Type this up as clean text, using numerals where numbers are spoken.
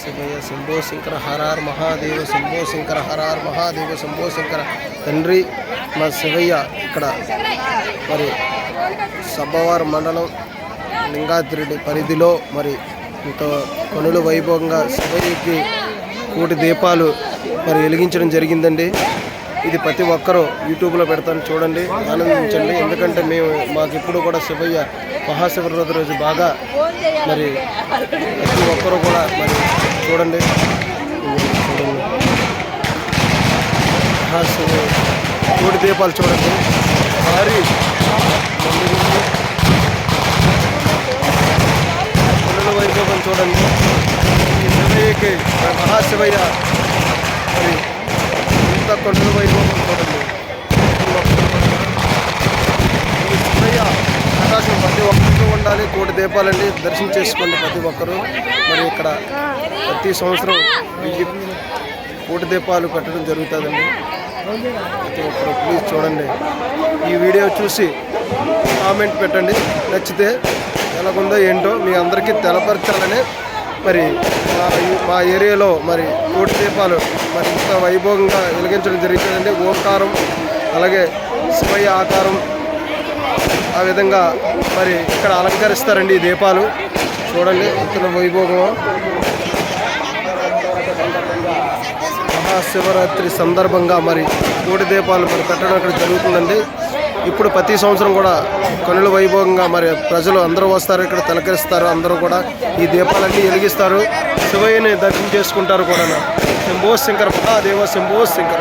Shivayya Shambho Shankara horror Mahadeva Shambho Shankara horror Mahadeva Shambho Shankara తండ్రి మా శివయ్య ఇక్కడ మరి సబ్బవారం మండలం లింగాద్రి పరిధిలో మరి ఎంతో కనుల వైభవంగా శివయ్యకి కోటి దీపాలు మరి వెలిగించడం జరిగిందండి. ఇది ప్రతి ఒక్కరూ యూట్యూబ్లో పెడతాను, చూడండి, ఆనందించండి. ఎందుకంటే మాకు ఇప్పుడు కూడా శివయ్య మహాశివరాత్రి రోజు బాగా మరి ప్రతి ఒక్కరూ కూడా మరి చూడండి. మహాశివ కోటి దీపాలు చూడండి, భారీ కనుల వైభవం చూడండి. ఈ శివయ్యకి మహాశివయ్య మరి ఇంత కనుల వైభవం చూడండి. ఈ శివయ్య ప్రకాశం ప్రతి ఒక్కరికి ఉండాలి. కోటి దీపాలండి, దర్శనం చేసుకోండి ప్రతి ఒక్కరూ. మరి ఇక్కడ ప్రతి సంవత్సరం కోటి దీపాలు పెట్టడం జరుగుతుందండి. ప్రతి ఒక్కరు ప్లీజ్ చూడండి, ఈ వీడియో చూసి కామెంట్ పెట్టండి. నచ్చితే ఎలాగుందో ఏంటో మీ అందరికీ తెలపరచాలని మరి మా ఏరియాలో మరి కోటి దీపాలు మరి ఇంత వైభవంగా వెలిగించడం జరుగుతుందండి. ఓంకారం అలాగే శివయ్య ఆకారం ఆ విధంగా మరి ఇక్కడ అలంకరిస్తారండి ఈ దీపాలు. చూడండి ఇంత వైభవం. మహాశివరాత్రి సందర్భంగా మరి కోటి దీపాలు మరి పెట్టడం ఇక్కడ జరుగుతుందండి. ఇప్పుడు ప్రతి సంవత్సరం కూడా కనుల వైభవంగా మరి ప్రజలు అందరూ వస్తారు, ఇక్కడ తిలకరిస్తారు. అందరూ కూడా ఈ దీపాలన్నీ వెలిగిస్తారు, శివయ్యని దర్శనం చేసుకుంటారు కూడా. శంభో శంకర మహాదేవ శంభో శంకర.